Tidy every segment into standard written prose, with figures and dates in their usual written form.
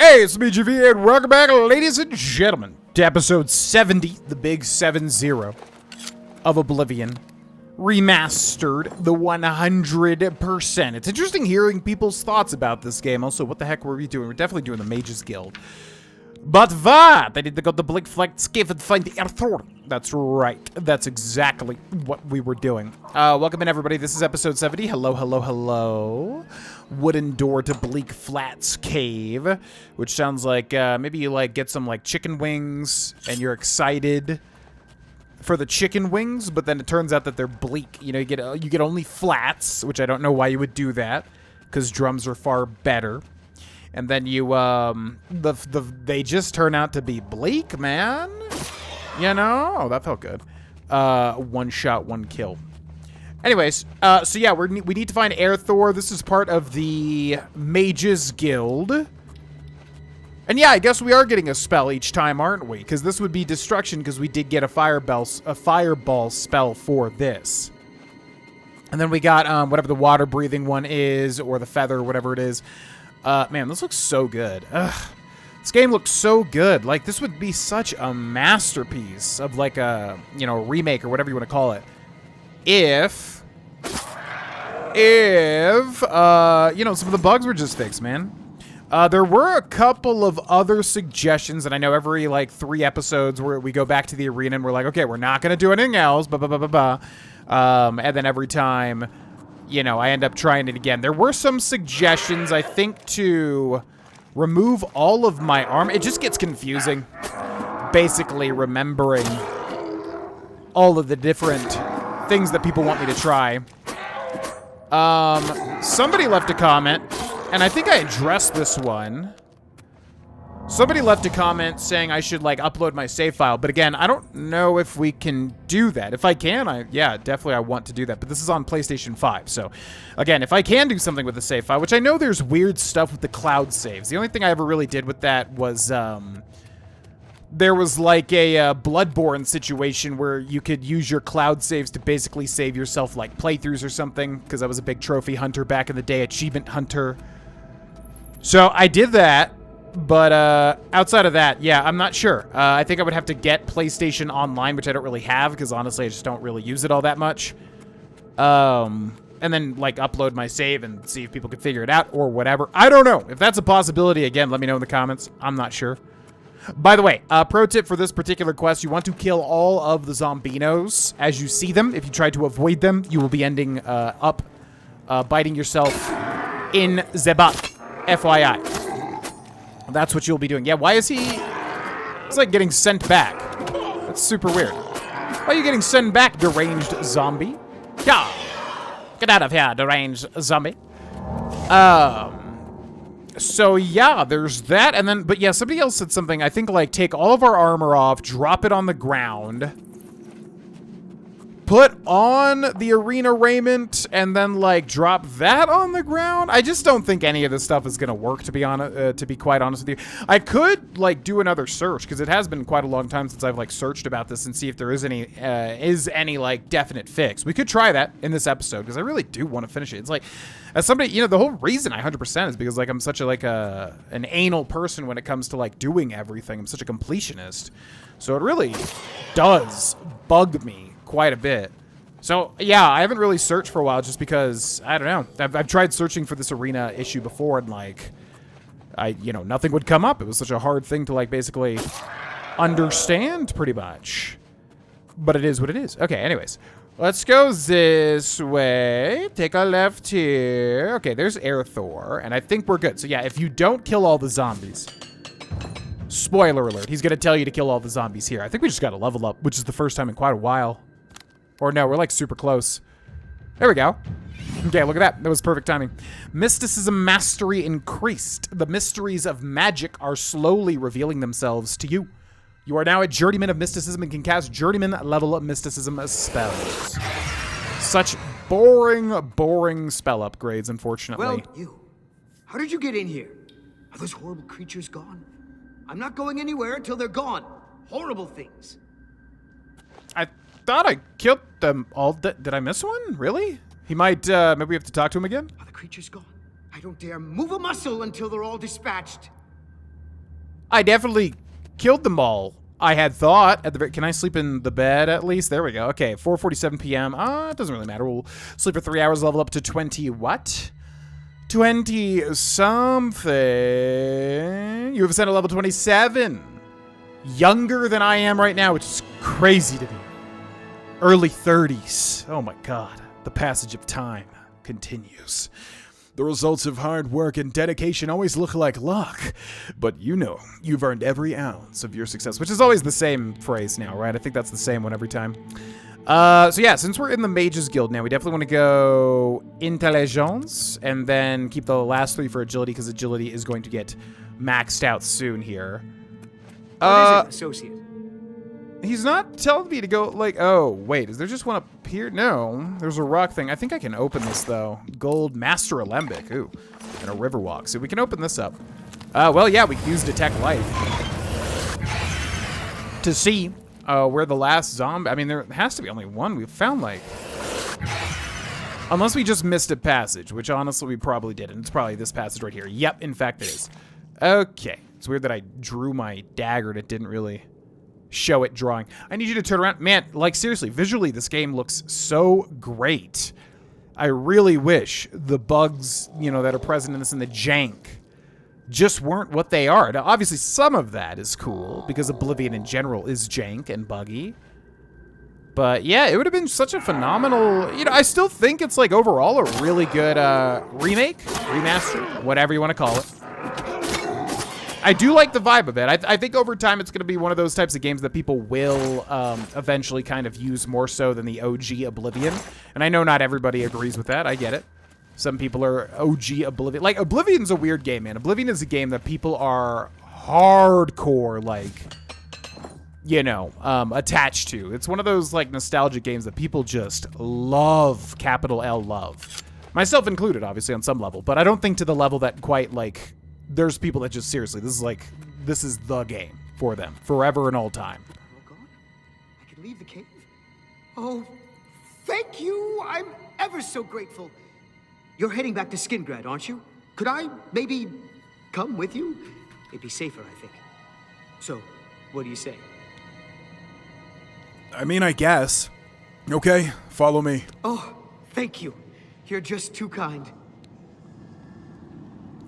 Hey, it's me, GV, and welcome back, ladies and gentlemen, to episode 70, the big 7-0 of Oblivion Remastered, the 100%. It's interesting hearing people's thoughts about this game. Also, what the heck were we doing? We're definitely doing the Mages Guild. But what? I need to go to Bleak Flats Cave and find the Arthur. That's right. That's exactly what we were doing. Welcome in, everybody. This is episode 70. Hello, hello, hello. Wooden door to Bleak Flats Cave, which sounds like maybe you like get some like chicken wings and you're excited for the chicken wings, but then it turns out that they're bleak. You know, you get only flats, which I don't know why you would do that, because drums are far better. And then you they just turn out to be bleak, man. You know? Oh, that felt good. One shot, one kill. Anyways, so yeah, we need to find Arthur. This is part of the Mages Guild. And yeah, I guess we are getting a spell each time, aren't we? Because this would be destruction, because we did get a fireball spell for this. And then we got whatever the water breathing one is, or the feather, whatever it is. Man, this looks so good. Ugh. This game looks so good. Like, this would be such a masterpiece of, like, a, you know, remake or whatever you want to call it. If, you know, some of the bugs were just fixed, man. There were a couple of other suggestions, and I know every, like, 3 episodes where we go back to the arena and we're like, okay, we're not going to do anything else, and then every time, you know, I end up trying it again. There were some suggestions, I think, to remove all of my armor. It just gets confusing, basically remembering all of the different things that people want me to try. Somebody left a comment, and I think I addressed this one. Somebody left a comment saying I should, like, upload my save file. But again, I don't know if we can do that. If I can, yeah, definitely I want to do that. But this is on PlayStation 5. So, again, if I can do something with the save file, which I know there's weird stuff with the cloud saves. The only thing I ever really did with that was, there was, like, a Bloodborne situation where you could use your cloud saves to basically save yourself, like, playthroughs or something. Because I was a big trophy hunter back in the day, achievement hunter. So, I did that. But outside of that, yeah, I'm not sure. I think I would have to get PlayStation Online, which I don't really have, because honestly, I just don't really use it all that much. And then, like, upload my save and see if people can figure it out or whatever. I don't know. If that's a possibility, again, let me know in the comments. I'm not sure. By the way, pro tip for this particular quest, you want to kill all of the zombinos as you see them. If you try to avoid them, you will be ending up biting yourself in the butt. FYI. That's what you'll be doing. Yeah, why is he... It's like getting sent back. That's super weird. Why are you getting sent back, deranged zombie? Yeah. Get out of here, deranged zombie. So, yeah, there's that. And then... But, yeah, somebody else said something. I think, like, take all of our armor off, drop it on the ground, put on the arena raiment, and then, like, drop that on the ground. I just don't think any of this stuff is gonna work, to be honest. To be quite honest with you, I could, like, do another search, because it has been quite a long time since I've, like, searched about this and see if there is any like definite fix. We could try that in this episode, because I really do want to finish it. It's like, as somebody, you know, the whole reason I 100% is because, like, I'm such a an anal person when it comes to, like, doing everything. I'm such a completionist, so it really does bug me quite a bit. So, yeah, I haven't really searched for a while just because, I don't know. I've tried searching for this arena issue before and, like, you know, nothing would come up. It was such a hard thing to, like, basically understand pretty much. But it is what it is. Okay, anyways. Let's go this way. Take a left here. Okay, there's Arthur, and I think we're good. So, yeah, if you don't kill all the zombies... Spoiler alert, he's going to tell you to kill all the zombies here. I think we just got to level up, which is the first time in quite a while. Or no, we're like super close. There we go. Okay, look at that. That was perfect timing. Mysticism mastery increased. The mysteries of magic are slowly revealing themselves to you. You are now a journeyman of mysticism and can cast journeyman level mysticism spells. Such boring spell upgrades, unfortunately. Well, you. How did you get in here? Are those horrible creatures gone? I'm not going anywhere until they're gone. Horrible things. I thought I killed them all. Did I miss one? Really? He might, maybe we have to talk to him again? Are the creatures gone? I don't dare move a muscle until they're all dispatched. I definitely killed them all. I had thought at the can I sleep in the bed at least? There we go. Okay, 4:47 p.m. It doesn't really matter. We'll sleep for 3 hours, level up to 20 what? 20 something. You have ascended level 27. Younger than I am right now, which is crazy to me. Early 30s. Oh my god. The passage of time continues. The results of hard work and dedication always look like luck, but you know you've earned every ounce of your success, which is always the same phrase now, right? I think that's the same one every time. So yeah, since we're in the Mages Guild now, we definitely want to go Intelligence and then keep the last 3 for Agility, because Agility is going to get maxed out soon here. What is it, associate? He's not telling me to go, like, oh, wait, is there just one up here? No, there's a rock thing. I think I can open this, though. Gold Master Alembic, ooh, and a river walk. So we can open this up. Well, yeah, we can use Detect Life to see where the last zombie, I mean, there has to be only one. We've found, like, unless we just missed a passage, which honestly we probably did, and it's probably this passage right here. Yep, in fact it is. Okay, it's weird that I drew my dagger and it didn't really show it drawing. I need you to turn around. Man, like seriously, visually this game looks so great. I really wish the bugs, you know, that are present in this and the jank just weren't what they are. Now, obviously some of that is cool because Oblivion in general is jank and buggy. But yeah, it would have been such a phenomenal, you know, I still think it's like overall a really good remake, remaster, whatever you want to call it. I do like the vibe of it. I think over time it's going to be one of those types of games that people will eventually kind of use more so than the OG Oblivion. And I know not everybody agrees with that. I get it. Some people are OG Oblivion. Like, Oblivion's a weird game, man. Oblivion is a game that people are hardcore, like, you know, attached to. It's one of those, like, nostalgic games that people just love, capital L love. Myself included, obviously, on some level. But I don't think to the level that quite, like, there's people that just seriously, this is the game for them, forever and all time. All gone? I can leave the cave? Oh, thank you! I'm ever so grateful. You're heading back to Skingrad, aren't you? Could I maybe come with you? It'd be safer, I think. So, what do you say? I mean, I guess. Okay, follow me. Oh, thank you. You're just too kind.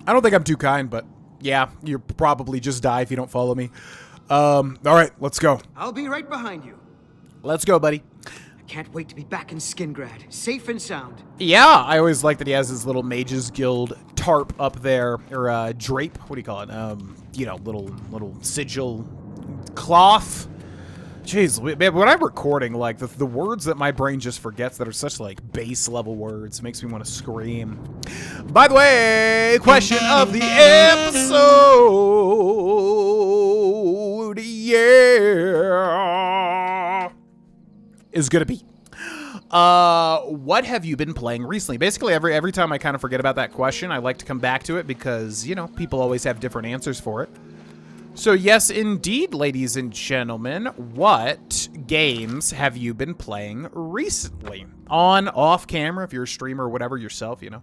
I don't think I'm too kind, but yeah, you'll probably just die if you don't follow me. All right, let's go. I'll be right behind you. Let's go, buddy. I can't wait to be back in Skingrad, safe and sound. Yeah, I always like that he has his little Mages Guild tarp up there, or drape. What do you call it? You know, little sigil cloth. Jeez, man, when I'm recording, like, the words that my brain just forgets that are such, like, base-level words makes me want to scream. By the way, question of the episode, yeah, is gonna be, what have you been playing recently? Basically, every time I kind of forget about that question, I like to come back to it because, you know, people always have different answers for it. So yes, indeed, ladies and gentlemen, what games have you been playing recently? On, off camera, if you're a streamer or whatever yourself, you know.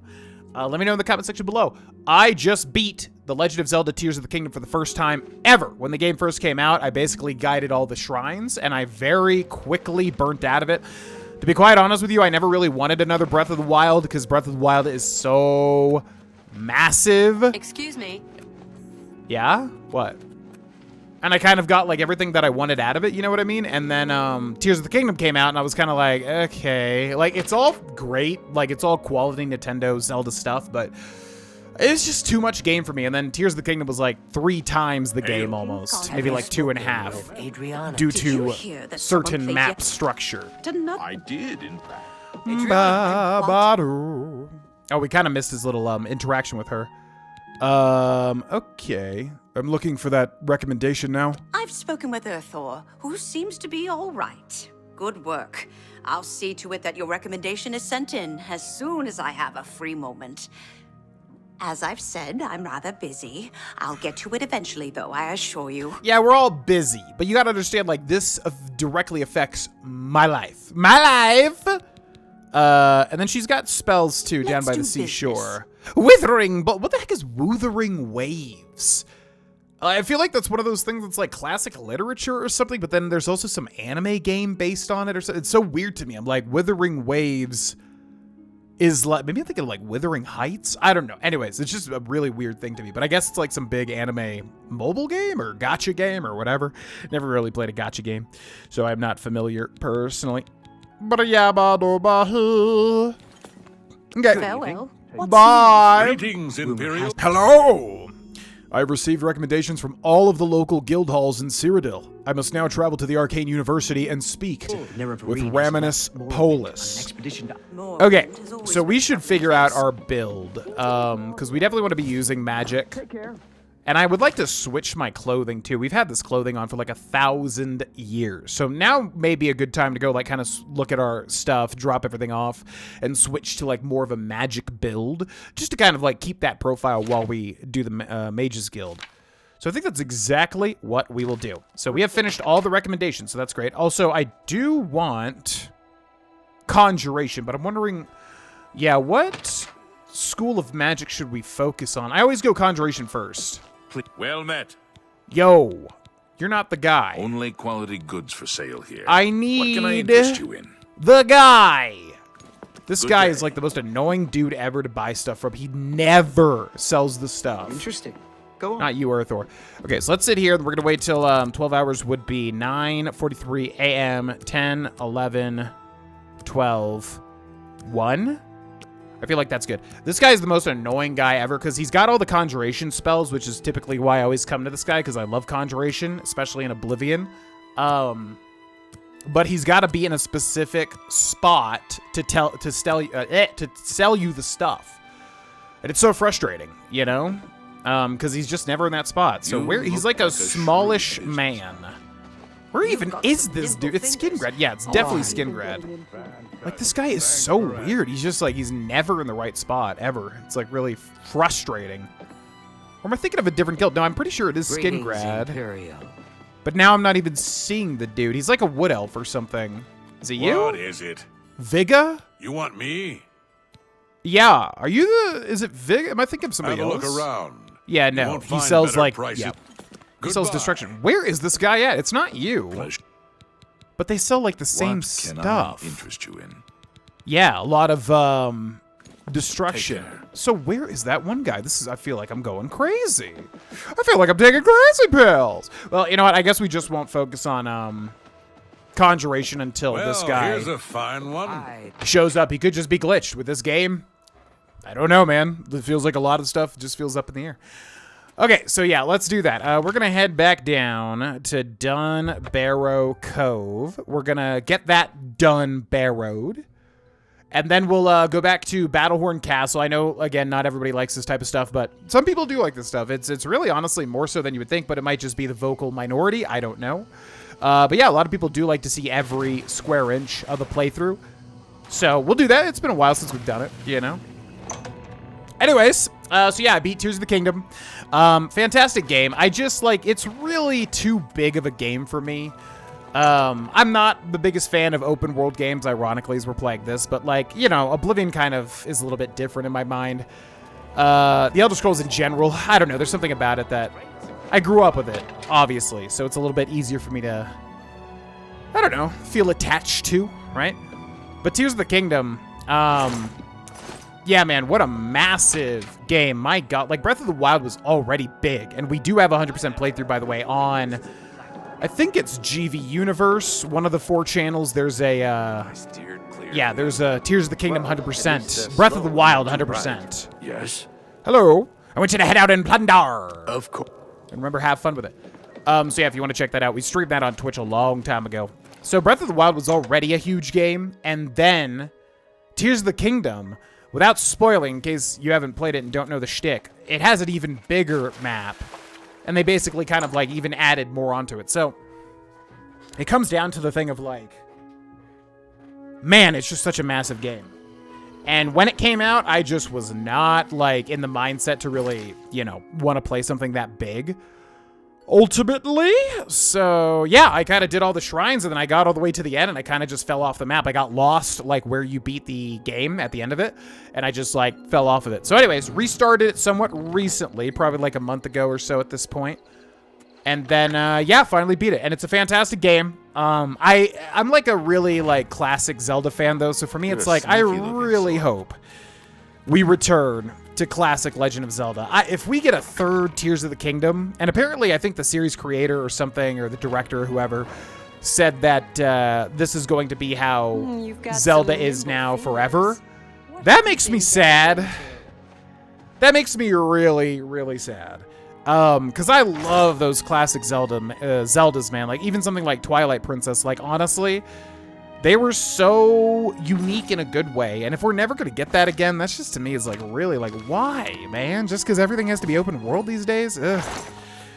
Let me know in the comment section below. I just beat The Legend of Zelda Tears of the Kingdom for the first time ever. When the game first came out, I basically guided all the shrines, and I very quickly burnt out of it. To be quite honest with you, I never really wanted another Breath of the Wild, because Breath of the Wild is so massive. Excuse me. Yeah? What? And I kind of got, like, everything that I wanted out of it, you know what I mean? And then Tears of the Kingdom came out, and I was kind of like, okay. Like, it's all great. Like, it's all quality Nintendo Zelda stuff, but it's just too much game for me. And then Tears of the Kingdom was, like, 3 times the game almost. Maybe, like, 2.5. Due to certain map structure. I did, in fact. Oh, we kind of missed his little interaction with her. Okay. I'm looking for that recommendation now. I've spoken with Earthor, who seems to be all right. Good work. I'll see to it that your recommendation is sent in as soon as I have a free moment. As I've said, I'm rather busy. I'll get to it eventually, though, I assure you. Yeah, we're all busy, but you gotta understand, like, this directly affects my life. My life! And then she's got spells, too, down by the seashore. Withering, but what the heck is Wuthering Waves? I feel like that's one of those things that's like classic literature or something, but then there's also some anime game based on it or something. It's so weird to me. I'm like, Wuthering Waves is like, maybe I'm thinking like Wuthering Heights? I don't know. Anyways, it's just a really weird thing to me, but I guess it's like some big anime mobile game or gacha game or whatever. Never really played a gacha game, so I'm not familiar personally. But yeah, okay. Farewell. Bye. Greetings, Imperial. Hello! I've received recommendations from all of the local guild halls in Cyrodiil. I must now travel to the Arcane University and speak with Raminus Polus. Okay, so we should figure out our build, because we definitely want to be using magic. And I would like to switch my clothing too. We've had this clothing on for like 1,000 years. So now may be a good time to go like kind of look at our stuff, drop everything off, and switch to like more of a magic build, just to kind of like keep that profile while we do the Mages Guild. So I think that's exactly what we will do. So we have finished all the recommendations, so that's great. Also, I do want Conjuration, but I'm wondering, yeah, what school of magic should we focus on? I always go Conjuration first. Well met. Yo, you're not the guy. Only quality goods for sale here. I need What can I interest you in? the guy. This Good guy day. is like the most annoying dude ever to buy stuff from. He never sells the stuff. Interesting. Go on. Not you, Earthor. Okay, so let's sit here. We're going to wait till 12 hours would be 9:43 a.m., 10, 11, 12, 1. I feel like that's good. This guy is the most annoying guy ever because he's got all the conjuration spells, which is typically why I always come to this guy because I love conjuration, especially in Oblivion. But he's got to be in a specific spot to sell you the stuff, and it's so frustrating, you know, because he's just never in that spot. So he's like a smallish man. Where even is this dude? It's Skingrad. Yeah, it's definitely Skingrad. Like, this guy is so weird. He's just like, he's never in the right spot, ever. It's like really frustrating. Or am I thinking of a different guild? No, I'm pretty sure it is Skingrad. But now I'm not even seeing the dude. He's like a wood elf or something. Is it you? What is it? Viga? You want me? Yeah. Are you the... Is it Viga? Am I thinking of somebody Have a else? look around. Yeah, You no. won't He find sells better like... prices. Yeah. He sells Goodbye. destruction. Where is this guy at? It's not you. Pleasure. But they sell like the same What can stuff. I interest you in? Yeah, a lot of destruction. Take care. So where is that one guy? This is, I feel like I'm going crazy. I feel like I'm taking crazy pills. Well, you know what? I guess we just won't focus on conjuration until Well, this guy here's a fine one. shows up. He could just be glitched with this game. I don't know, man. It feels like a lot of stuff just feels up in the air. Okay, so yeah, let's do that. We're going to head back down to Dun Barrow Cove. We're going to get that done barrowed. And then we'll go back to Battlehorn Castle. I know, again, not everybody likes this type of stuff, but some people do like this stuff. It's really, honestly, more so than you would think, but it might just be the vocal minority. I don't know. But yeah, a lot of people do like to see every square inch of the playthrough. So we'll do that. It's been a while since we've done it, you know? Anyways, so yeah, I beat Tears of the Kingdom. Fantastic game. I just, like, it's really too big of a game for me. I'm not the biggest fan of open world games, ironically, as we're playing this, but, like, you know, Oblivion kind of is a little bit different in my mind. The Elder Scrolls in general, I don't know, there's something about it that I grew up with it, obviously, so it's a little bit easier for me to, I don't know, feel attached to, right? But Tears of the Kingdom, yeah, man, what a massive game. My God, like, Breath of the Wild was already big, and we do have 100% playthrough, by the way, on... I think it's GV Universe, one of the 4 channels. There's a, yeah, there's a Tears of the Kingdom 100%. Breath of the Wild 100%. Yes. Hello. I want you to head out and plunder. Of course. And remember, have fun with it. So yeah, if you want to check that out, we streamed that on Twitch a long time ago. So Breath of the Wild was already a huge game, and then Tears of the Kingdom, without spoiling, in case you haven't played it and don't know the shtick, it has an even bigger map. And they basically kind of, like, even added more onto it. So, it comes down to the thing of, like, man, it's just such a massive game. And when it came out, I just was not, like, in the mindset to really, you know, want to play something that big. Ultimately. So, yeah, I kind of did all the shrines, and then I got all the way to the end, and I kind of just fell off the map. I got lost, like, where you beat the game at the end of it, and I just, like, fell off of it. So, anyways, restarted it somewhat recently, probably like a month ago or so at this point. And then, yeah, finally beat it. And it's a fantastic game. I'm like a really like classic Zelda fan though. So for me, it's like, I really hope we return to classic Legend of Zelda. If we get a third Tears of the Kingdom, and apparently I think the series creator or something, or the director or whoever, said that this is going to be how Zelda is now forever. That makes me sad. That makes me really, really sad. Because I love those classic Zeldas, man. Like, even something like Twilight Princess, like, honestly, they were so unique in a good way. And if we're never going to get that again, that's just, to me, is like, really, like, why, man? Just because everything has to be open world these days? Ugh.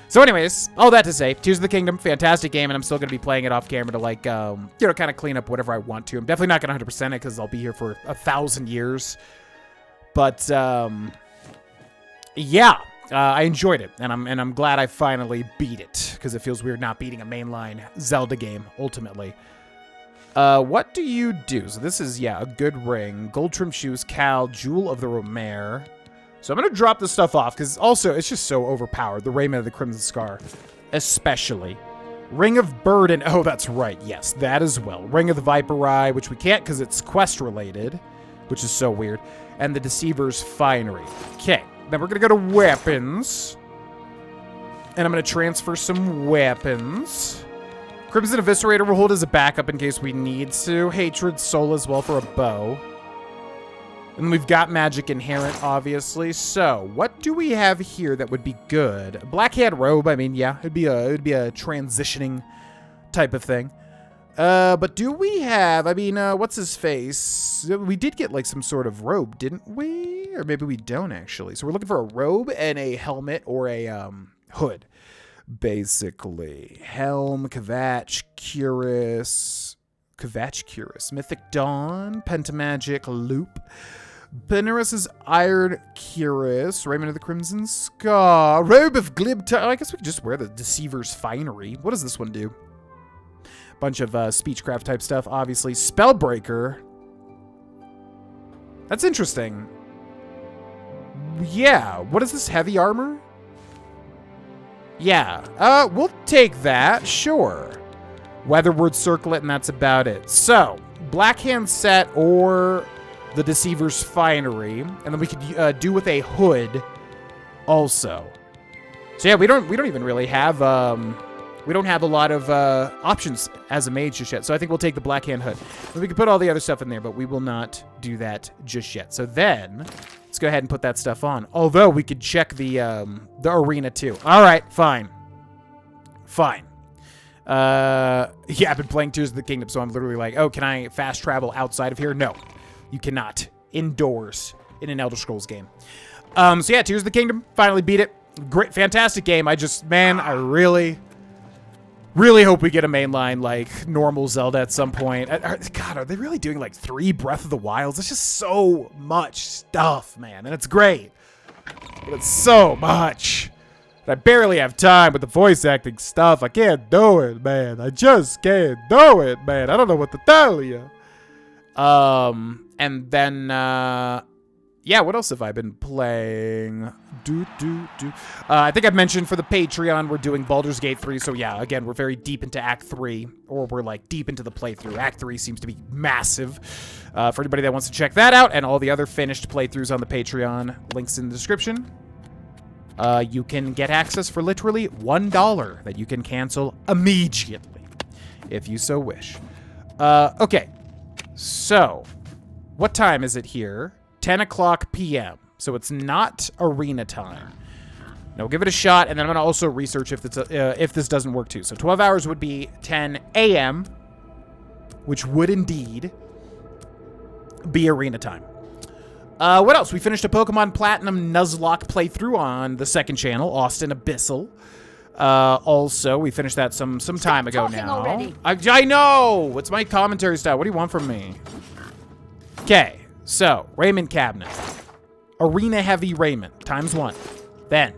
So anyways, all that to say, Tears of the Kingdom, fantastic game, and I'm still going to be playing it off camera to, like, you know, kind of clean up whatever I want to. I'm definitely not going to 100% it because I'll be here for 1,000 years. But, yeah. I enjoyed it, and I'm glad I finally beat it, because it feels weird not beating a mainline Zelda game, ultimately. What do you do? So this is, yeah, a good ring. Gold trim shoes, Cal, Jewel of the Romare. So I'm going to drop this stuff off, because also, it's just so overpowered. The Raiment of the Crimson Scar, especially. Ring of Burden. Oh, that's right. Yes, that as well. Ring of the Viper Eye, which we can't because it's quest-related, which is so weird. And the Deceiver's Finery. Okay. Then we're going to go to weapons. And I'm going to transfer some weapons. Crimson Eviscerator will hold as a backup in case we need to. Hatred Soul as well for a bow. And we've got Magic Inherent, obviously. So, what do we have here that would be good? Blackhand Robe, I mean, yeah, it'd be a transitioning type of thing. But do we have, I mean, what's his face? We did get, like, some sort of robe, didn't we? Or maybe we don't, actually. So we're looking for a robe and a helmet or a, hood. Basically. Helm, Kvatch, Cuirass, Mythic Dawn, Pentamagic, Loop. Benares's Iron Cuirass, Raiment of the Crimson Scar, Robe of Glib, I guess we could just wear the Deceiver's Finery. What does this one do? Bunch of speechcraft type stuff, obviously. Spellbreaker. That's interesting. Yeah. What is this? Heavy armor? Yeah. We'll take that. Sure. Weatherward Circlet, and that's about it. So, Blackhand Set or the Deceiver's Finery, and then we could do with a hood also. So yeah, we don't even really have we don't have a lot of options as a mage just yet. So I think we'll take the Blackhand hood. And we can put all the other stuff in there, but we will not do that just yet. So then let's go ahead and put that stuff on. Although we could check the arena too. All right, fine. Yeah, I've been playing Tears of the Kingdom, so I'm literally like, oh, can I fast travel outside of here? No, you cannot. Indoors in an Elder Scrolls game. So yeah, Tears of the Kingdom, finally beat it. Great, fantastic game. I really hope we get a mainline, like, normal Zelda at some point. God, are they really doing, like, 3 Breath of the Wilds? It's just so much stuff, man, and it's great. But it's so much. I barely have time with the voice acting stuff. I can't do it, man. I just can't do it, man. I don't know what to tell you. And then, yeah, what else have I been playing? I think I've mentioned for the Patreon, we're doing Baldur's Gate 3. So yeah, again, we're very deep into Act 3, or we're like deep into the playthrough. Act 3 seems to be massive. For anybody that wants to check that out and all the other finished playthroughs on the Patreon, links in the description. You can get access for literally $1 that you can cancel immediately if you so wish. Okay, so what time is it here? 10 o'clock p.m. So it's not arena time. Now we'll give it a shot, and then I'm going to also research if this doesn't work too. So 12 hours would be 10 a.m., which would indeed be arena time. What else? We finished a Pokemon Platinum Nuzlocke playthrough on the second channel, Austin Abyssal. Also, we finished that some time ago now. I know! What's my commentary style? What do you want from me? Okay, so, Raiment Cabinet. Arena Heavy Raiment, ×1. Then,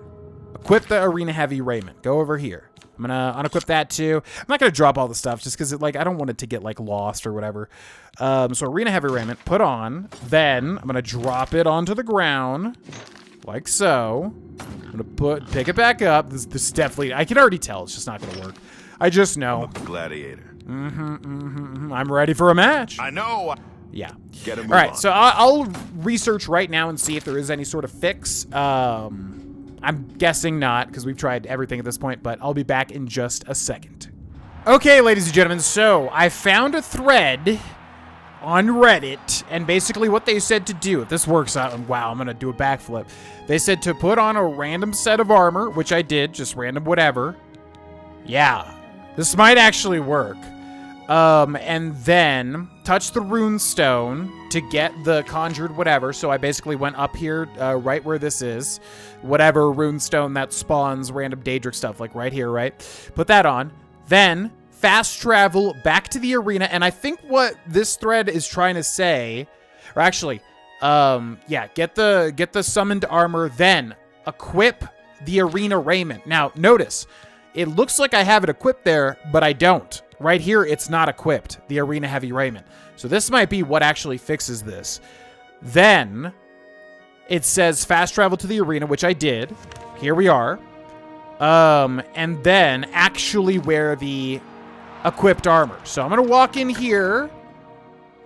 equip the Arena Heavy Raiment. Go over here. I'm gonna unequip that too. I'm not gonna drop all the stuff just because I don't want it to get like lost or whatever. So Arena Heavy Raiment, put on. Then I'm gonna drop it onto the ground, like so. And I'm gonna pick it back up. This definitely, I can already tell it's just not gonna work. I just know. Gladiator. I'm ready for a match. I know. Yeah. Get a move All right, on. so I'll research right now and see if there is any sort of fix. I'm guessing not, because we've tried everything at this point, but I'll be back in just a second. Okay, ladies and gentlemen, so I found a thread on Reddit, and basically what they said to do, if this works out, wow, I'm gonna do a backflip. They said to put on a random set of armor, which I did, just random whatever. Yeah, this might actually work. And then touch the rune stone to get the conjured whatever. So I basically went up here, right where this is, whatever rune stone that spawns random Daedric stuff, like right here, right? Put that on. Then fast travel back to the arena. And I think what this thread is trying to say, or actually, yeah, get the summoned armor, then equip the arena raiment. Now, notice, it looks like I have it equipped there, but I don't. Right here, it's not equipped, the arena heavy raiment. So this might be what actually fixes this. Then it says fast travel to the arena, which I did. Here we are. And then actually wear the equipped armor. So I'm going to walk in here,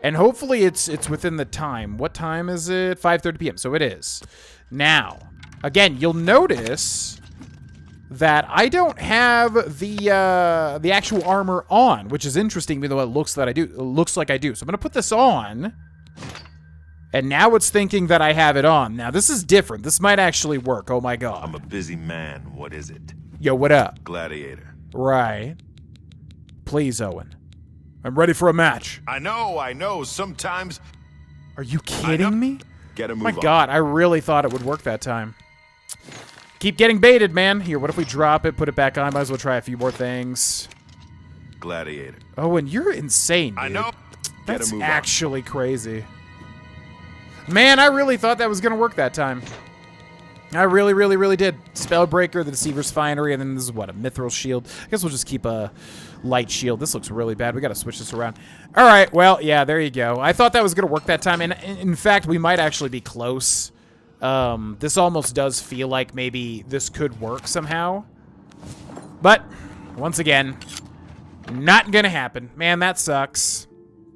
and hopefully it's within the time. What time is it? 5:30 p.m. So it is. Now, again, you'll notice that I don't have the actual armor on, which is interesting, even though it looks like I do. So I'm gonna put this on, and now it's thinking that I have it on. Now this is different. This might actually work. Oh my god. I'm a busy man. What is it? Yo, what up? Gladiator. Right. Please, Owen. I'm ready for a match. I know. Sometimes. Are you kidding me? Get a move My on. god, I really thought it would work that time. Keep getting baited, man. Here, what if we drop it, put it back on? Might as well try a few more things. Gladiator. Oh, and you're insane, dude. I know. That's Get a move actually crazy. Man, I really thought that was going to work that time. I really, really, really did. Spellbreaker, the Deceiver's Finery, and then this is what, a Mithril Shield. I guess we'll just keep a Light Shield. This looks really bad. We got to switch this around. All right, well, yeah, there you go. I thought that was going to work that time, and in fact, we might actually be close. This almost does feel like maybe this could work somehow. But, once again, not gonna happen. Man, that sucks.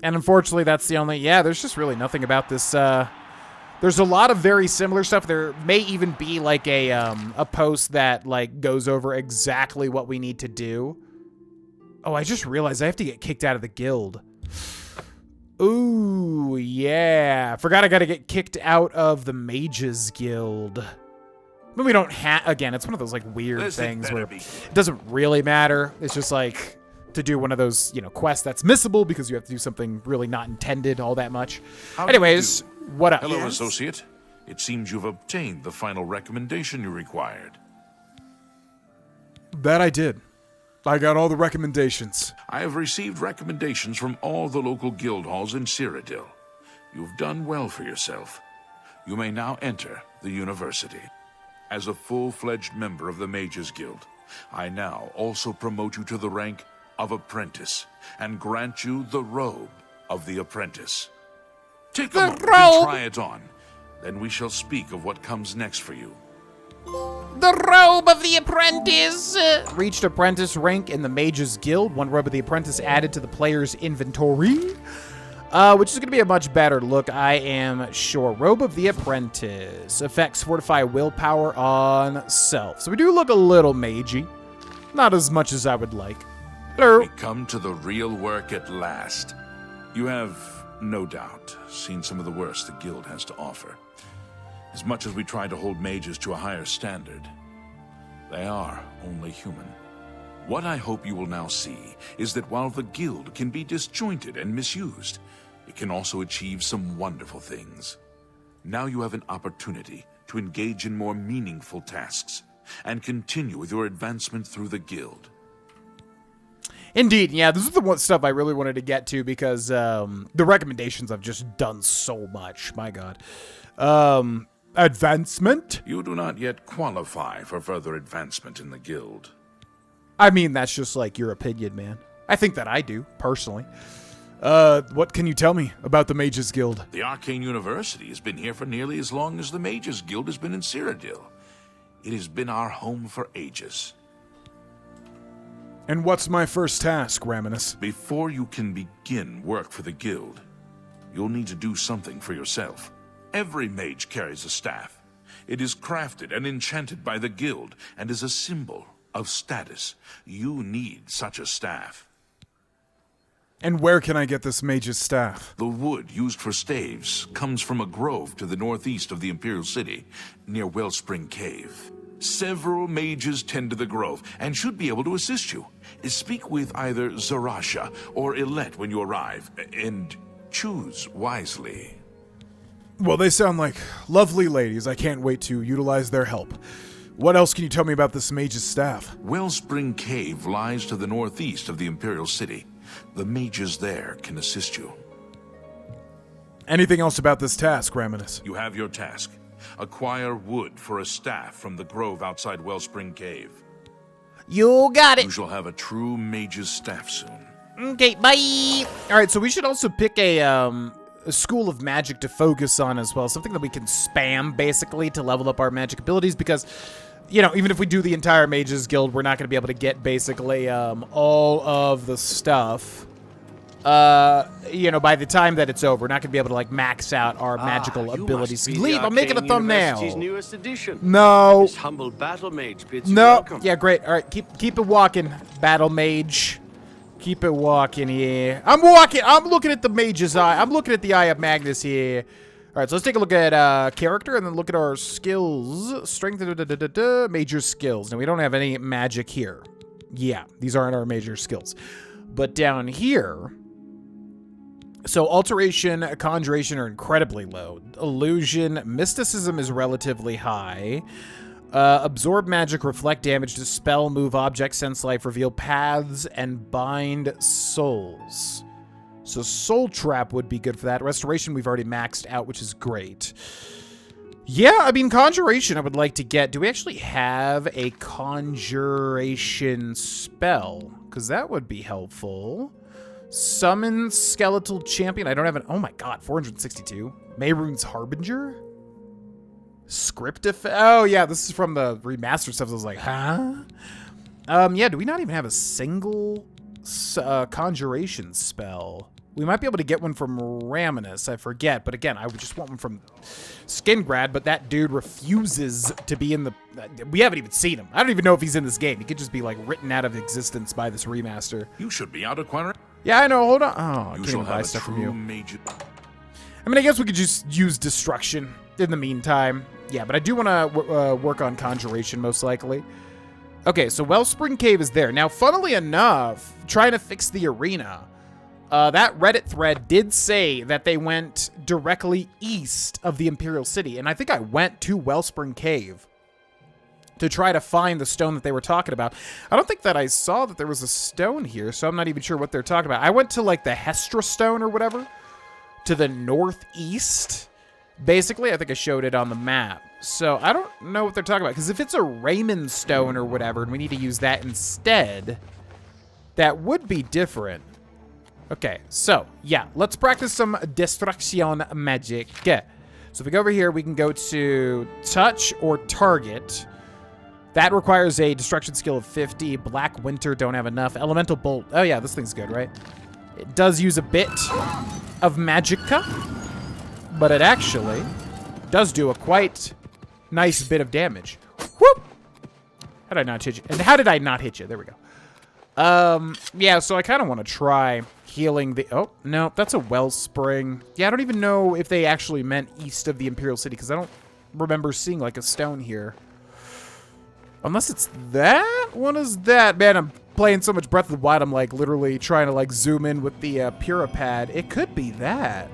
And unfortunately, that's the only... Yeah, there's just really nothing about this, There's a lot of very similar stuff. There may even be, like, a post that, like, goes over exactly what we need to do. Oh, I just realized I have to get kicked out of the guild. Ooh, yeah. Forgot I gotta get kicked out of the Mages Guild. But we don't have... Again, it's one of those, like, weird things where it doesn't really matter. It's just, like, to do one of those, you know, quests that's missable because you have to do something really not intended all that much. Anyways, what up? Hello, associate. It seems you've obtained the final recommendation you required. That I did. I got all the recommendations. I have received recommendations from all the local guild halls in Cyrodiil. You've done well for yourself. You may now enter the university. As a full-fledged member of the Mages Guild, I now also promote you to the rank of apprentice and grant you the robe of the apprentice. Take a moment and try it on. Then we shall speak of what comes next for you. The robe of the apprentice! Reached apprentice rank in the Mages Guild. One robe of the apprentice added to the player's inventory. Which is going to be a much better look, I am sure. Robe of the Apprentice. Effects fortify willpower on self. So we do look a little magey. Not as much as I would like. Hello. We come to the real work at last. You have, no doubt, seen some of the worst the guild has to offer. As much as we try to hold mages to a higher standard, they are only human. What I hope you will now see is that while the guild can be disjointed and misused, it can also achieve some wonderful things. Now you have an opportunity to engage in more meaningful tasks and continue with your advancement through the guild. Indeed, yeah, this is the stuff I really wanted to get to because the recommendations I've just done so much. My God. Advancement? You do not yet qualify for further advancement in the guild. I mean, that's just like your opinion, man. I think that I do, personally. What can you tell me about the Mages Guild? The Arcane University has been here for nearly as long as the Mages Guild has been in Cyrodiil. It has been our home for ages. And what's my first task, Raminus? Before you can begin work for the guild, you'll need to do something for yourself. Every mage carries a staff. It is crafted and enchanted by the guild and is a symbol of status. You need such a staff. And where can I get this mage's staff? The wood used for staves comes from a grove to the northeast of the Imperial City, near Wellspring Cave. Several mages tend to the grove and should be able to assist you. Speak with either Zarasha or Ilette when you arrive, and choose wisely. Well, they sound like lovely ladies. I can't wait to utilize their help. What else can you tell me about this mage's staff? Wellspring Cave lies to the northeast of the Imperial City. The mages there can assist you. Anything else about this task, Raminus? You have your task. Acquire wood for a staff from the grove outside Wellspring Cave. You got You it. shall have a true mage's staff soon. Okay, bye. All right, so we should also pick a school of magic to focus on as well. Something that we can spam, basically, to level up our magic abilities. Because, you know, even if we do the entire Mages Guild, we're not going to be able to get, basically, all of the stuff. You know, by the time that it's over, we're not going to be able to, like, max out our magical abilities. Leave, I'm making a thumbnail. Newest edition. No. This humble battle mage bids you No. welcome. Yeah, great. All right, keep it walking, Battle Mage. Keep it walking here. I'm walking. I'm looking at the Mage's Eye. I'm looking at the Eye of Magnus here. All right, so let's take a look at character and then look at our skills. Strength, major skills. Now, we don't have any magic here. Yeah, these aren't our major skills. But down here, so alteration, conjuration are incredibly low. Illusion, mysticism is relatively high. Absorb magic, reflect damage, dispel, move objects, sense life, reveal paths, and bind souls. So soul trap would be good for that. Restoration we've already maxed out, which is great. Yeah, I mean, conjuration I would like to get. Do we actually have a conjuration spell? Because that would be helpful. Summon skeletal champion. I don't have an... Oh my god, 462. Mayrune's Harbinger? Script effect. Oh, yeah, this is from the remastered stuff. So I was like, huh? Yeah, do we not even have a single conjuration spell? We might be able to get one from Raminus, I forget. But again, I would just want one from Skingrad, but that dude refuses to be in the... We haven't even seen him. I don't even know if he's in this game. He could just be, like, written out of existence by this remaster. You should be out acquiring. Yeah, I know. Hold on. Oh, I You can't shall even buy have a stuff from true you. mage. I mean, I guess we could just use destruction in the meantime. Yeah, but I do want to work on conjuration, most likely. Okay, so Wellspring Cave is there. Now, funnily enough, trying to fix the arena, that Reddit thread did say that they went directly east of the Imperial City. And I think I went to Wellspring Cave to try to find the stone that they were talking about. I don't think that I saw that there was a stone here, so I'm not even sure what they're talking about. I went to, like, the Hestra stone or whatever, to the northeast. Basically, I think I showed it on the map. So I don't know what they're talking about. Because if it's a Raymond stone or whatever, and we need to use that instead, that would be different. Okay, so, yeah, let's practice some destruction magic. So if we go over here, we can go to touch or target. That requires a destruction skill of 50. Black Winter, don't have enough. Elemental Bolt. Oh, yeah, this thing's good, right? It does use a bit of magicka, but it actually does do a quite nice bit of damage. Whoop! How did I not hit you? And how did I not hit you? There we go. Yeah, so I kind of want to try healing the... Oh, no, that's a wellspring. Yeah, I don't even know if they actually meant east of the Imperial City, because I don't remember seeing, like, a stone here. Unless it's that? What is that? Man, I'm playing so much Breath of the Wild, I'm, like, literally trying to, like, zoom in with the Puripad. It could be that.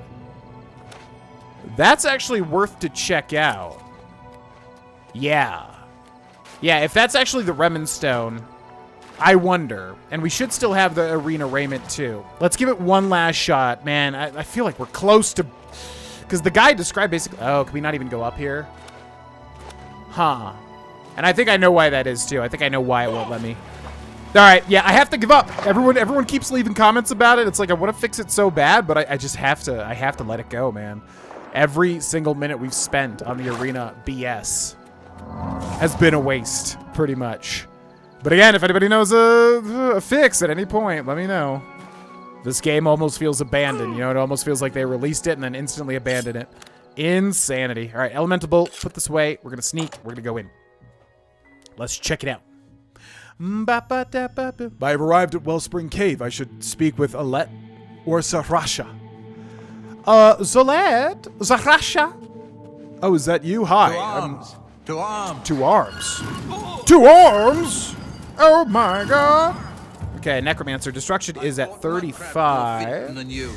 That's actually worth to check out. Yeah. Yeah, if that's actually the Remen Stone, I wonder. And we should still have the Arena Raiment, too. Let's give it one last shot. Man, I feel like we're close to... Because the guy described basically... Oh, can we not even go up here? Huh. And I think I know why that is, too. I think I know why it won't let me. All right, yeah, I have to give up. Everyone keeps leaving comments about it. It's like I want to fix it so bad, but I just have to. I have to let it go, man. Every single minute we've spent on the arena BS has been a waste, pretty much. But again, if anybody knows a fix at any point, let me know. This game almost feels abandoned. You know, it almost feels like they released it and then instantly abandoned it. Insanity. All right, Elemental Bolt, put this away. We're going to sneak. We're going to go in. Let's check it out. I have arrived at Wellspring Cave. I should speak with Alette or Sarasha. Zolette? Zarasha? Oh, is that you? Hi. To arms! Two arms. Two arms? Oh my god. Okay, Necromancer. Destruction is at 35. Than you.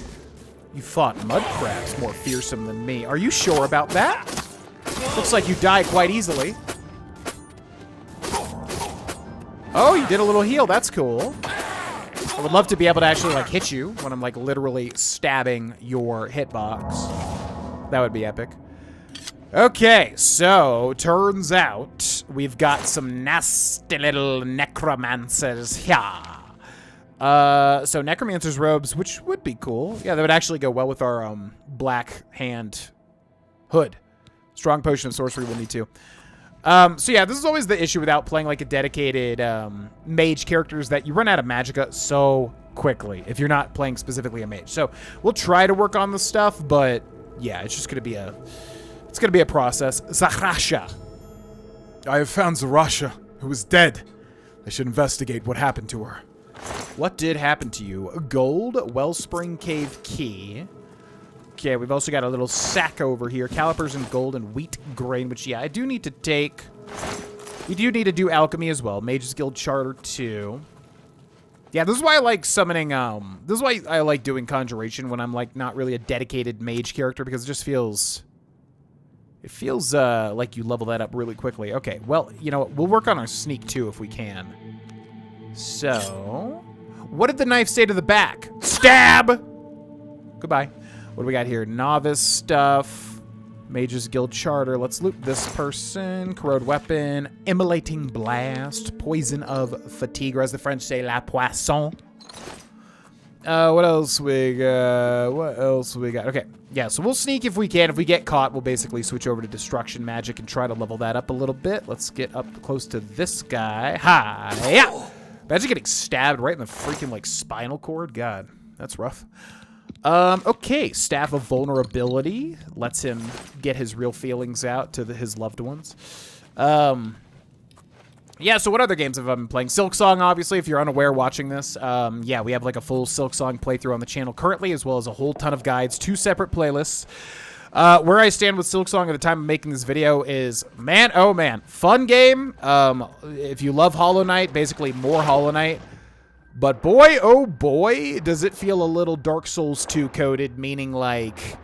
You fought mud crabs more fearsome than me. Are you sure about that? Looks like you die quite easily. Oh, you did a little heal. That's cool. I would love to be able to actually, like, hit you when I'm, like, literally stabbing your hitbox. That would be epic. Okay, so, turns out we've got some nasty little necromancers here. So Necromancer's robes, which would be cool. Yeah, that would actually go well with our, black hand hood. Strong potion of sorcery will need to. So yeah, this is always the issue without playing like a dedicated mage characters that you run out of magicka so quickly if you're not playing specifically a mage. So we'll try to work on the stuff, but yeah, it's just gonna be a process. Zarasha. I have found Zarasha, who is dead. I should investigate what happened to her. What did happen to you? Gold Wellspring Cave key. Okay, we've also got a little sack over here. Calipers and gold and wheat grain, which, yeah, I do need to take. We do need to do alchemy as well. Mage's Guild Charter 2. Yeah, this is why I like summoning, this is why I like doing Conjuration when I'm, like, not really a dedicated mage character, because it just feels... It feels, like you level that up really quickly. Okay, well, you know what? We'll work on our sneak, too, if we can. So... What did the knife say to the back? Stab! Goodbye. What do we got here? Novice stuff. Mage's Guild Charter. Let's loot this person. Corrode Weapon. Immolating Blast. Poison of Fatigue, or as the French say, La Poisson. What else we got? What else we got? Okay. Yeah, so we'll sneak if we can. If we get caught, we'll basically switch over to Destruction Magic and try to level that up a little bit. Let's get up close to this guy. Hi. Yeah. Imagine getting stabbed right in the freaking, like, spinal cord. God, that's rough. Okay, Staff of Vulnerability lets him get his real feelings out to his loved ones. Yeah, so what other games have I been playing? Silksong, obviously, if you're unaware watching this. Yeah, we have like a full Silksong playthrough on the channel currently, as well as a whole ton of guides, 2 separate playlists. Where I stand with Silksong at the time of making this video is, man, oh man, fun game. If you love Hollow Knight, basically more Hollow Knight. But boy, oh boy, does it feel a little Dark Souls 2 coded, meaning like,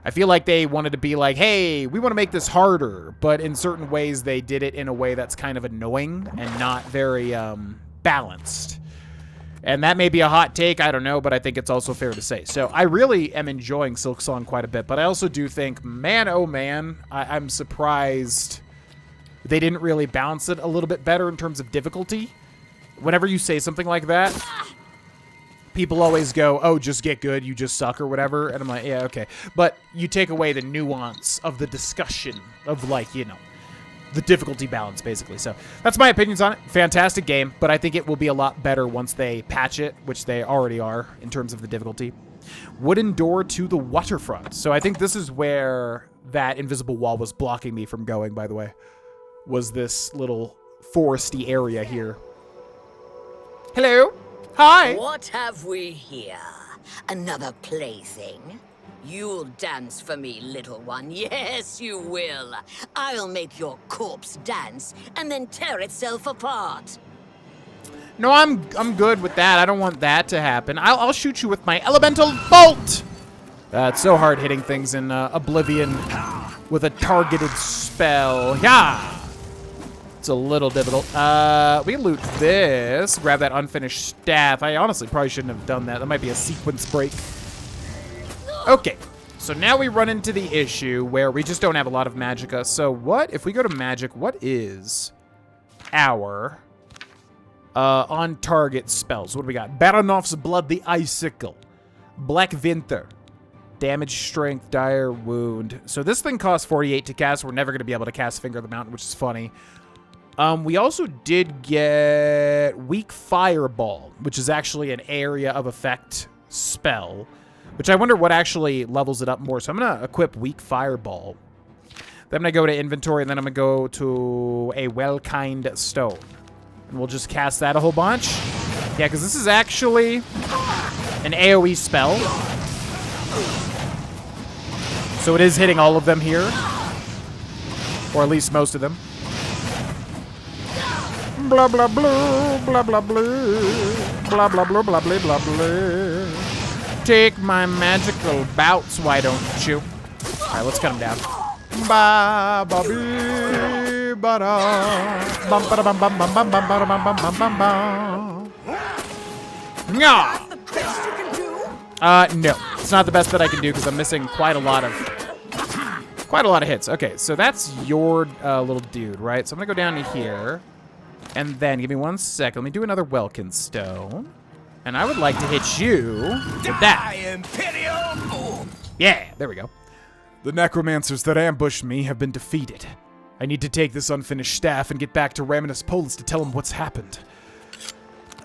I feel like they wanted to be like, hey, we want to make this harder, but in certain ways they did it in a way that's kind of annoying and not very balanced. And that may be a hot take, I don't know, but I think it's also fair to say. So I really am enjoying Silksong quite a bit, but I also do think, man, oh man, I'm surprised they didn't really balance it a little bit better in terms of difficulty. Whenever you say something like that, people always go, oh, just get good, you just suck or whatever. And I'm like, yeah, okay. But you take away the nuance of the discussion of, like, you know, the difficulty balance, basically. So that's my opinions on it. Fantastic game, but I think it will be a lot better once they patch it, which they already are in terms of the difficulty. Wooden door to the waterfront. So I think this is where that invisible wall was blocking me from going, by the way, was this little foresty area here. Hello. Hi. What have we here? Another plaything? You'll dance for me, little one. Yes, you will. I'll make your corpse dance and then tear itself apart. No, I'm good with that. I don't want that to happen. I'll shoot you with my elemental bolt. It's so hard hitting things in Oblivion with a targeted spell. Yeah. It's a little difficult. We can loot this. Grab that unfinished staff. I honestly probably shouldn't have done that. That might be a sequence break. Okay. So now we run into the issue where we just don't have a lot of magicka. So what, if we go to magic, what is our on-target spells? What do we got? Baranov's Blood, the Icicle. Black Winter. Damage, strength, dire, wound. So this thing costs 48 to cast. We're never going to be able to cast Finger of the Mountain, which is funny. We also did get Weak Fireball, which is actually an area of effect spell, which I wonder what actually levels it up more. So I'm going to equip Weak Fireball. Then I'm going to go to inventory, and then I'm going to go to a Well-Kind Stone. And we'll just cast that a whole bunch. Yeah, because this is actually an AoE spell. So it is hitting all of them here. Or at least most of them. Blah, blah, blah, blah, blah, blah. Blah, blah, blah, blah, blah, blah, blah. Take my magical bouts, why don't you? Alright, let's cut him down. Ba, ba, bee, ba, da. Bum, ba, da, bum, bum, bum, bum, bum, ba, da, bum, bum, bum, bum, bum. Nyah. No. It's not the best that I can do because I'm missing quite a lot of hits. Okay, so that's your little dude, right? So I'm gonna go down to here, and then give me 1 second. Let me do another Welkin Stone, and I would like to hit you with that. Yeah, there we go. The necromancers that ambushed me have been defeated. I need to take this unfinished staff and get back to Raminus Polis to tell him what's happened.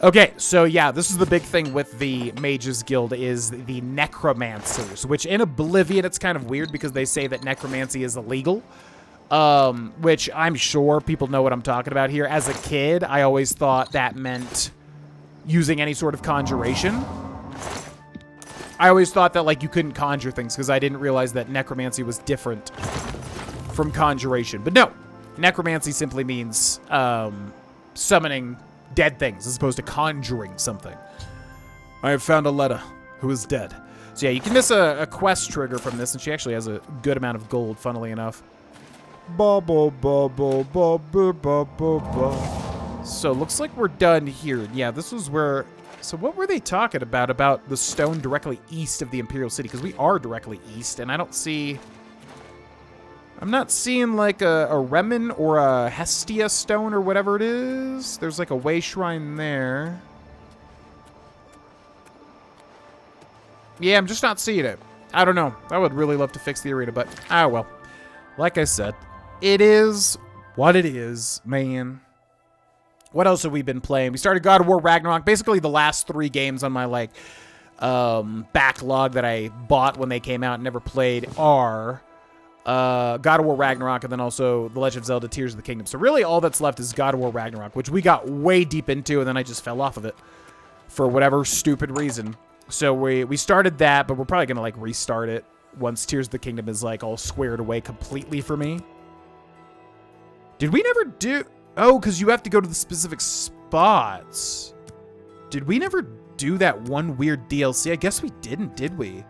Okay, so yeah, this is the big thing with the Mages Guild is the necromancers, which in Oblivion it's kind of weird because they say that necromancy is illegal, which I'm sure people know what I'm talking about here. As a kid, I always thought that meant using any sort of conjuration. I always thought that like you couldn't conjure things because I didn't realize that necromancy was different from conjuration. But no, necromancy simply means summoning dead things as opposed to conjuring something. I have found Aletta, who is dead. So yeah, you can miss a quest trigger from this, and she actually has a good amount of gold, funnily enough. So looks like we're done here. Yeah, this was where... So what were they talking about? About the stone directly east of the Imperial City? Because we are directly east, and I don't see... I'm not seeing like a Remen or a Hestia stone or whatever it is. There's like a way shrine there. Yeah, I'm just not seeing it. I don't know. I would really love to fix the arena, but well. Like I said, it is what it is, man. What else have we been playing? We started God of War Ragnarok. Basically, the last 3 games on my like backlog that I bought when they came out and never played are God of War Ragnarok, and then also The Legend of Zelda Tears of the Kingdom. So really all that's left is God of War Ragnarok, which we got way deep into, and then I just fell off of it for whatever stupid reason. So we started that, but we're probably going to like restart it once Tears of the Kingdom is like all squared away completely for me. Did we never do... Oh, because you have to go to the specific spots. Did we never do that one weird DLC? I guess we didn't, did we?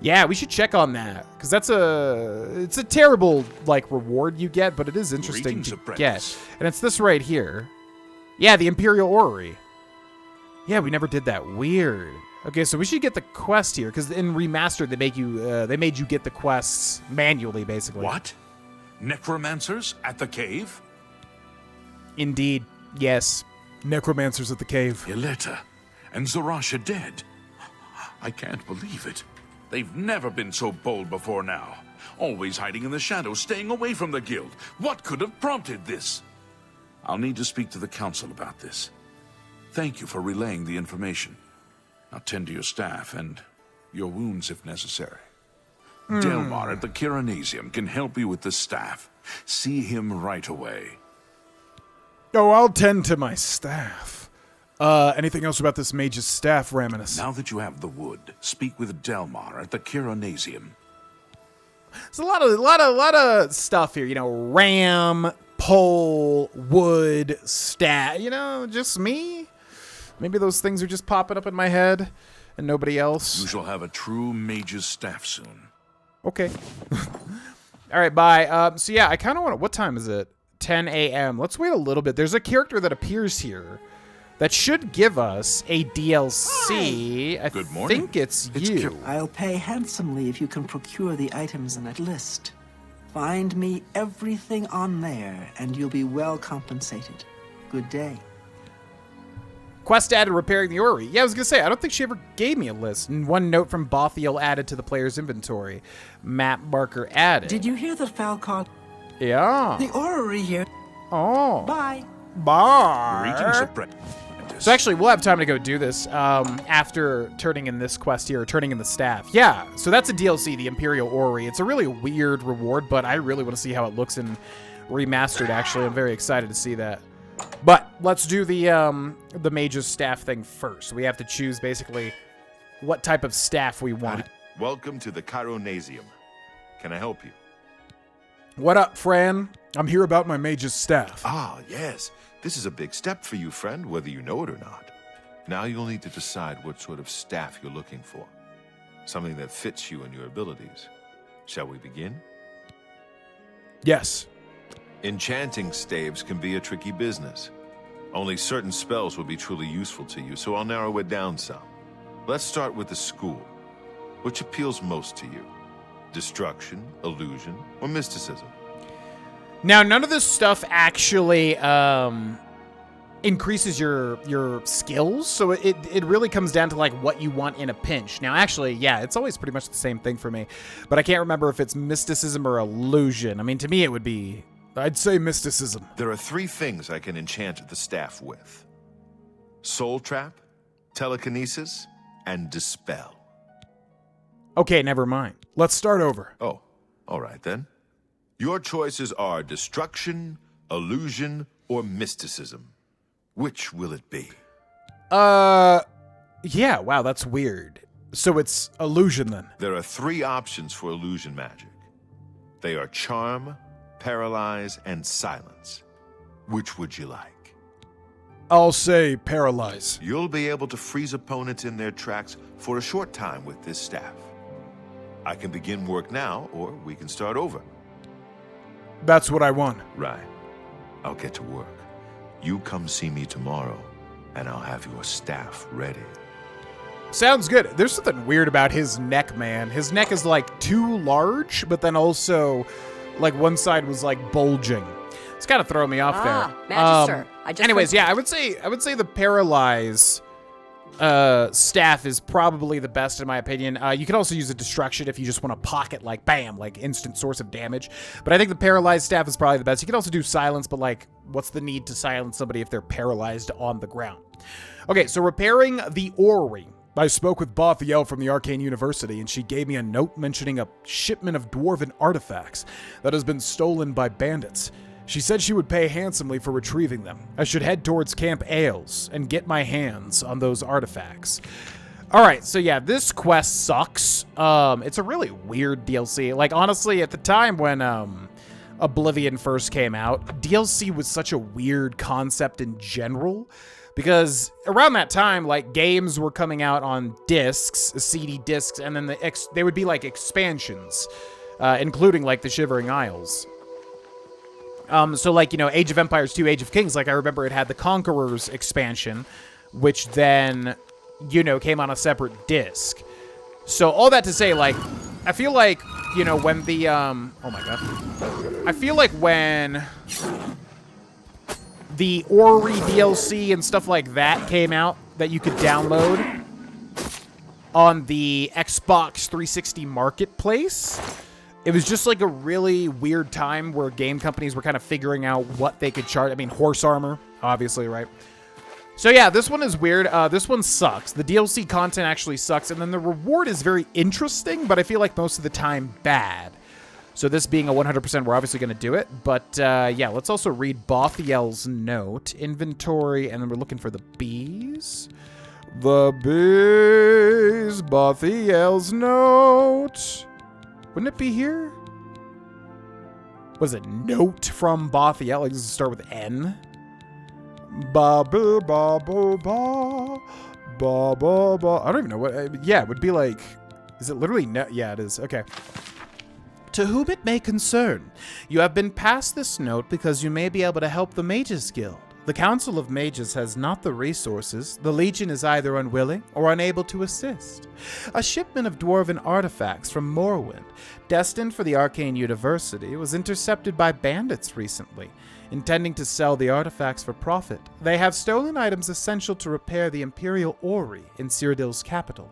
Yeah, we should check on that, because it's a terrible like reward you get, but it is interesting to get. And it's this right here. Yeah, the Imperial Orrery. Yeah, we never did that. Weird. Okay, so we should get the quest here, because in Remastered they made you get the quests manually, basically. What? Necromancers at the cave? Indeed, yes. Necromancers at the cave. Yoletta and Zarasha dead. I can't believe it. They've never been so bold before now. Always hiding in the shadows, staying away from the guild. What could have prompted this? I'll need to speak to the council about this. Thank you for relaying the information. Now tend to your staff and your wounds if necessary. Delmar at the Kiranasium can help you with the staff. See him right away. Oh, I'll tend to my staff. Anything else about this mage's staff, Raminus? Now that you have the wood, speak with Delmar at the Kiranasium. There's a lot of stuff here. You know, ram, pole, wood, staff. You know, just me. Maybe those things are just popping up in my head, and nobody else. You shall have a true mage's staff soon. Okay. All right, bye. So yeah, I kind of want to... What time is it? 10 a.m. Let's wait a little bit. There's a character that appears here that should give us a DLC. Hi. Good morning. I think it's you. I'll pay handsomely if you can procure the items in that list. Find me everything on there, and you'll be well compensated. Good day. Quest added repairing the orrery. Yeah, I was going to say, I don't think she ever gave me a list. And one note from Bothiel added to the player's inventory. Map marker added. Did you hear that Falcon? Yeah. The orrery here. Oh. Bye. Bye. Greetings, apprentice. So actually, we'll have time to go do this after turning in this quest here, turning in the staff. Yeah, so that's a DLC, the Imperial Orrery. It's a really weird reward, but I really want to see how it looks in Remastered, actually. I'm very excited to see that. But let's do the Mage's Staff thing first. We have to choose, basically, what type of staff we want. Welcome to the Chironasium. Can I help you? What up, Fran? I'm here about my mage's staff. Ah, yes. This is a big step for you, friend, whether you know it or not. Now you'll need to decide what sort of staff you're looking for. Something that fits you and your abilities. Shall we begin? Yes. Enchanting staves can be a tricky business. Only certain spells will be truly useful to you, so I'll narrow it down some. Let's start with the school. Which appeals most to you? Destruction, illusion, or mysticism? Now, none of this stuff actually increases your skills, so it really comes down to like what you want in a pinch. Now, actually, yeah, it's always pretty much the same thing for me, but I can't remember if it's mysticism or illusion. I mean, to me, it would be... I'd say mysticism. There are 3 things I can enchant the staff with. Soul Trap, Telekinesis, and Dispel. Okay, never mind. Let's start over. Oh, all right then. Your choices are Destruction, Illusion, or Mysticism. Which will it be? Yeah, wow, that's weird. So it's illusion then. There are 3 options for illusion magic. They are Charm, Paralyze, and Silence. Which would you like? I'll say paralyze. You'll be able to freeze opponents in their tracks for a short time with this staff. I can begin work now, or we can start over. That's what I want. Right. I'll get to work. You come see me tomorrow, and I'll have your staff ready. Sounds good. There's something weird about his neck, man. His neck is like too large, but then also like one side was like bulging. It's kind of throwing me off there. Magister, anyways, yeah, I would say the paralyze staff is probably the best in my opinion. You can also use a destruction if you just want to pocket like bam, like instant source of damage. But I think the paralyzed staff is probably the best. You can also do silence, but like what's the need to silence somebody if they're paralyzed on the ground? Okay, so repairing the orrery. I spoke with Bothiel from the Arcane University, and she gave me a note mentioning a shipment of dwarven artifacts that has been stolen by bandits. She said she would pay handsomely for retrieving them. I should head towards Camp Ailes and get my hands on those artifacts. All right, so yeah, this quest sucks. It's a really weird DLC. Like, honestly, at the time when Oblivion first came out, DLC was such a weird concept in general. Because around that time, like, games were coming out on discs, CD discs, and then they would be like expansions, including like the Shivering Isles. So like, you know, Age of Empires 2, Age of Kings, like I remember it had the Conquerors expansion, which then, you know, came on a separate disc. So all that to say, like, I feel like, you know, when the, oh my god. I feel like when the Orrery DLC and stuff like that came out that you could download on the Xbox 360 Marketplace, it was just like a really weird time where game companies were kind of figuring out what they could charge. I mean, horse armor, obviously, right? So yeah, this one is weird. This one sucks. The DLC content actually sucks, and then the reward is very interesting, but I feel like most of the time bad. So this being a 100%, we're obviously going to do it. But yeah, let's also read Bothiel's note. Inventory, and then we're looking for the bees. The bees, Bothiel's note. Wouldn't it be here? Was it note from Bothiel? Like, does it start with N? Ba ba ba ba ba ba ba ba. I don't even know what. Yeah, it would be like. Is it literally no? Yeah, it is. Okay. To whom it may concern, you have been passed this note because you may be able to help the Mages Guild. The Council of Mages has not the resources. The Legion is either unwilling or unable to assist. A shipment of dwarven artifacts from Morrowind, destined for the Arcane University, was intercepted by bandits recently. intending to sell the artifacts for profit. They have stolen items essential to repair the Imperial Orrery in Cyrodiil's capital.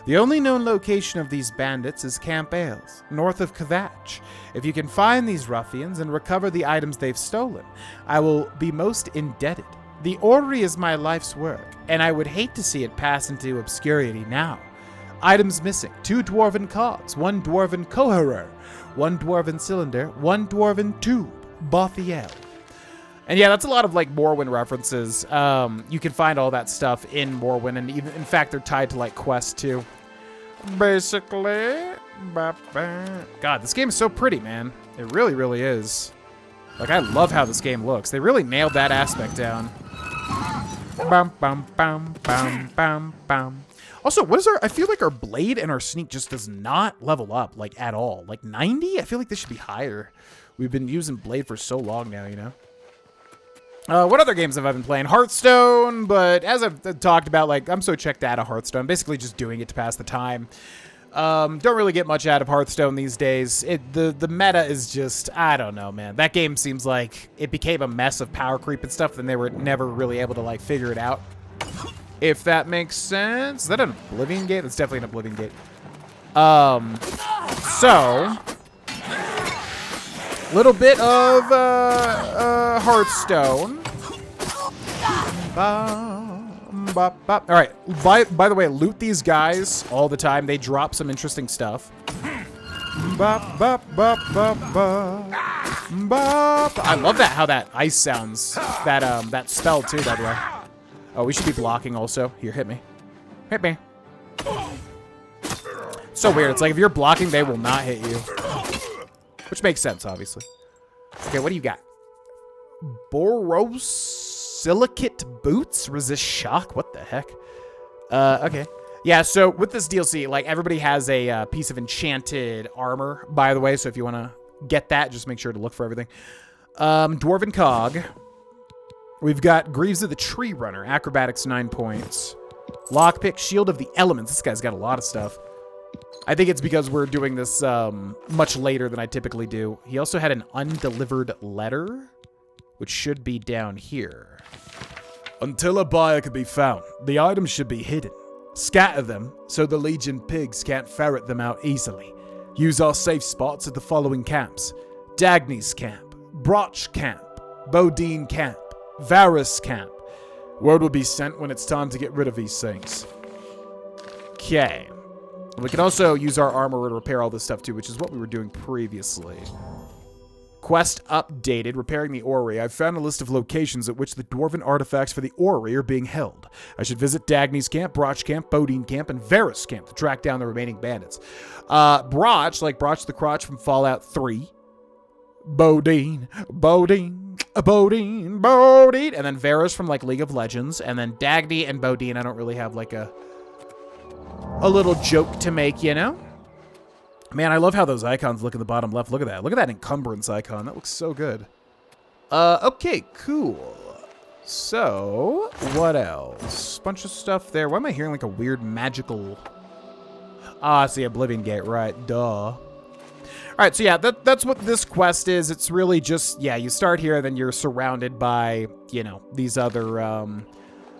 The only known location of these bandits is Camp Ailes, north of Kvatch. If you can find these ruffians and recover the items they've stolen, I will be most indebted. The Orrery is my life's work, and I would hate to see it pass into obscurity now. Items missing: 2 dwarven cogs, 1 dwarven coherer, 1 dwarven cylinder, 1 dwarven tube, Bothiel. And yeah, that's a lot of like Morrowind references. You can find all that stuff in Morrowind, and even in fact they're tied to like quests too. Basically, God, this game is so pretty, man. It really, really is. Like, I love how this game looks. They really nailed that aspect down. Bum, bum, bum, bum, bum, bum. Also, what is I feel like our blade and our sneak just does not level up, like, at all. Like, 90? I feel like this should be higher. We've been using blade for so long now, you know? What other games have I been playing? Hearthstone, but as I've talked about, like, I'm so checked out of Hearthstone. I'm basically just doing it to pass the time. Don't really get much out of Hearthstone these days. The meta is just, I don't know, man. That game seems like it became a mess of power creep and stuff, and they were never really able to, like, figure it out. If that makes sense. Is that an Oblivion Gate? That's definitely an Oblivion Gate. So, little bit of Hearthstone. All right. By the way, loot these guys all the time. They drop some interesting stuff. I love that, how that ice sounds. That spell too, by the way. Oh, we should be blocking also. Here, hit me. Hit me. So weird. It's like if you're blocking, they will not hit you. Which makes sense, obviously. Okay, what do you got? Borosilicate boots? Resist shock? What the heck? Okay. Yeah, so with this DLC, like, everybody has a piece of enchanted armor, by the way. So if you want to get that, just make sure to look for everything. Dwarven Cog. We've got Greaves of the Tree Runner. Acrobatics, 9 points. Lockpick, Shield of the Elements. This guy's got a lot of stuff. I think it's because we're doing this much later than I typically do. He also had an undelivered letter, which should be down here. Until a buyer can be found, the items should be hidden. Scatter them so the Legion pigs can't ferret them out easily. Use our safe spots at the following camps: Dagny's Camp, Broch Camp, Bodine Camp, Varus Camp. Word will be sent when it's time to get rid of these things. Okay. We can also use our armor to repair all this stuff too, which is what we were doing previously. Quest updated, repairing the Orrery. I've found a list of locations at which the dwarven artifacts for the Orrery are being held. I should visit Dagny's Camp, Broch Camp, Bodine Camp, and Varus Camp to track down the remaining bandits. Broch, like Broch the Crotch from Fallout 3. Bodine, and then Varus from, like, League of Legends, and then Dagny and Bodine. I don't really have, like, a little joke to make, you know? Man, I love how those icons look in the bottom left. Look at that. Look at that encumbrance icon. That looks so good. Okay, cool. So, what else? Bunch of stuff there. Why am I hearing, like, a weird magical... Ah, see, Oblivion Gate, right. Duh. All right, so yeah, that's what this quest is. It's really just, yeah, you start here, then you're surrounded by, you know, these other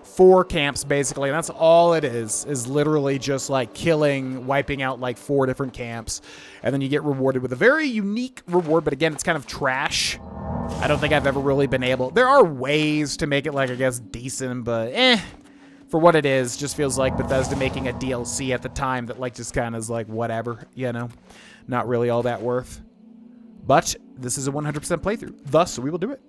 4 camps, basically, and that's all it is literally just, like, wiping out, like, 4 different camps, and then you get rewarded with a very unique reward, but again, it's kind of trash. I don't think I've ever really been able... There are ways to make it, like, I guess, decent, but for what it is, just feels like Bethesda making a DLC at the time that, like, just kind of is like, whatever, you know? Not really all that worth. But this is a 100% playthrough. Thus, we will do it.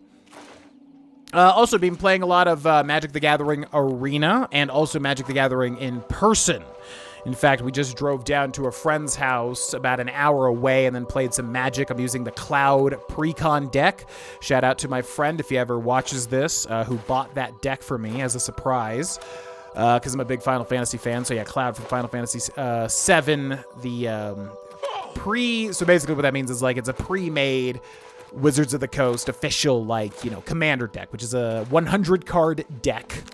Also been playing a lot of Magic the Gathering Arena and also Magic the Gathering in person. In fact, we just drove down to a friend's house about an hour away and then played some Magic. I'm using the Cloud Precon deck. Shout out to my friend, if he ever watches this, who bought that deck for me as a surprise. Because I'm a big Final Fantasy fan. So yeah, Cloud from Final Fantasy VII, so basically what that means is, like, it's a pre-made Wizards of the Coast official, like, you know, commander deck, which is a 100 card deck.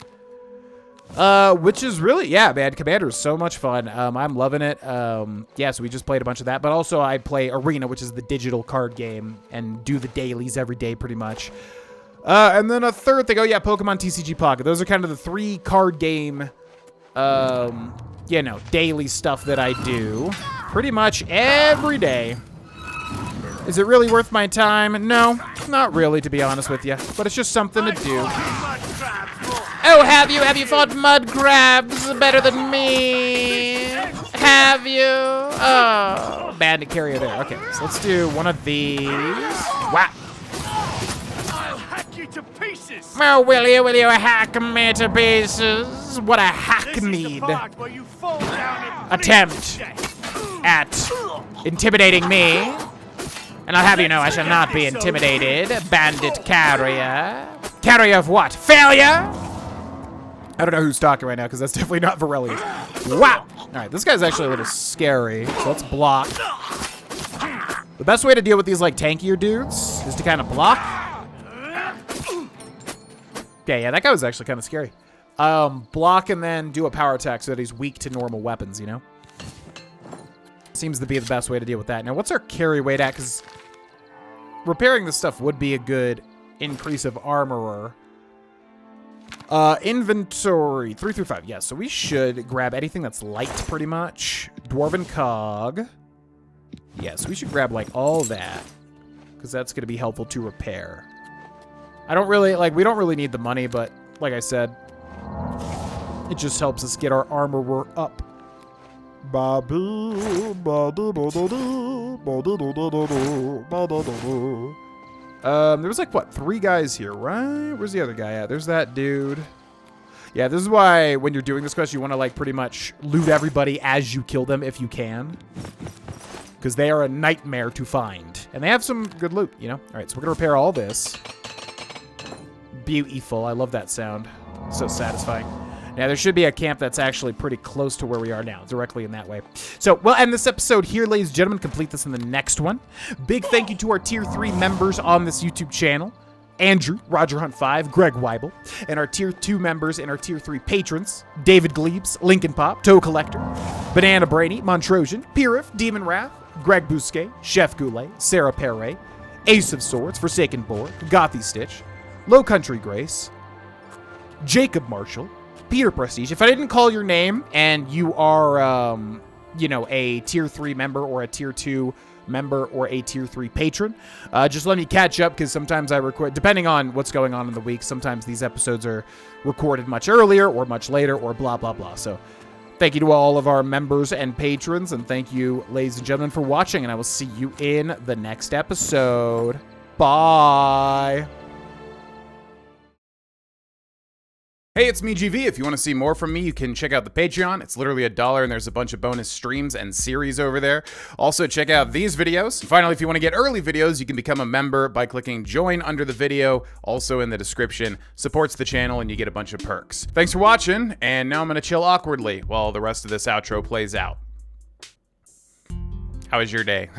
Which is really, yeah, man, Commander is so much fun. I'm loving it. Yeah, so we just played a bunch of that, but also I play Arena, which is the digital card game, and do the dailies every day pretty much. And then a third thing. Oh, yeah, Pokemon TCG Pocket. Those are kind of the 3 card game, you know, daily stuff that I do pretty much every day. Is it really worth my time? No, not really, to be honest with you. But it's just something to do. Oh, have you? Have you fought mud crabs better than me? Have you? Oh, bandit carrier there. Okay, so let's do one of these. Wow. I'll hack you to pieces. Oh, will you hack me to pieces? What a hackneyed attempt at intimidating me. And I'll have you know I shall not be intimidated. Bandit carrier. Carrier of what? Failure? I don't know who's talking right now because that's definitely not Vaurelius. Wow. All right, this guy's actually a little scary. So let's block. The best way to deal with these like tankier dudes is to kind of block. Okay, yeah, that guy was actually kind of scary. Block and then do a power attack so that he's weak to normal weapons, you know? Seems to be the best way to deal with that. Now, what's our carry weight at? Because repairing this stuff would be a good increase of armorer. Inventory, 3 through 5. Yeah, so we should grab anything that's light, pretty much. Dwarven cog. Yeah, so we should grab, like, all that. Because that's going to be helpful to repair. I don't really, like, we don't really need the money, but, like I said, it just helps us get our armorer up. There was like, what, 3 guys here, right? Where's the other guy at? There's that dude. Yeah, this is why when you're doing this quest, you want to, like, pretty much loot everybody as you kill them if you can. Because they are a nightmare to find. And they have some good loot, you know? All right, so we're going to repair all this. Beautiful. I love that sound. So satisfying. Now, there should be a camp that's actually pretty close to where we are now, directly in that way. So, we'll end this episode here, ladies and gentlemen. Complete this in the next one. Big thank you to our Tier 3 members on this YouTube channel. Andrew, Roger Hunt 5, Greg Weibel, and our Tier 2 members and our Tier 3 patrons, David Glebes, Lincoln Pop, Toe Collector, Banana Brainy, Montrosian, Pirif, Demon Wrath, Greg Bousquet, Chef Goulet, Sarah Perret, Ace of Swords, Forsaken Boar, Gothy Stitch, Low Country Grace, Jacob Marshall, Peter Prestige. If I didn't call your name and you are, you know, a Tier 3 member or a Tier 2 member or a Tier 3 patron, just let me catch up because sometimes I record, depending on what's going on in the week, sometimes these episodes are recorded much earlier or much later or blah, blah, blah. So thank you to all of our members and patrons, and thank you, ladies and gentlemen, for watching, and I will see you in the next episode. Bye. Hey, it's me, GV. If you want to see more from me, you can check out the Patreon. It's literally $1, and there's a bunch of bonus streams and series over there. Also, check out these videos. And finally, if you want to get early videos, you can become a member by clicking join under the video, also in the description. Supports the channel, and you get a bunch of perks. Thanks for watching, and now I'm going to chill awkwardly while the rest of this outro plays out. How was your day?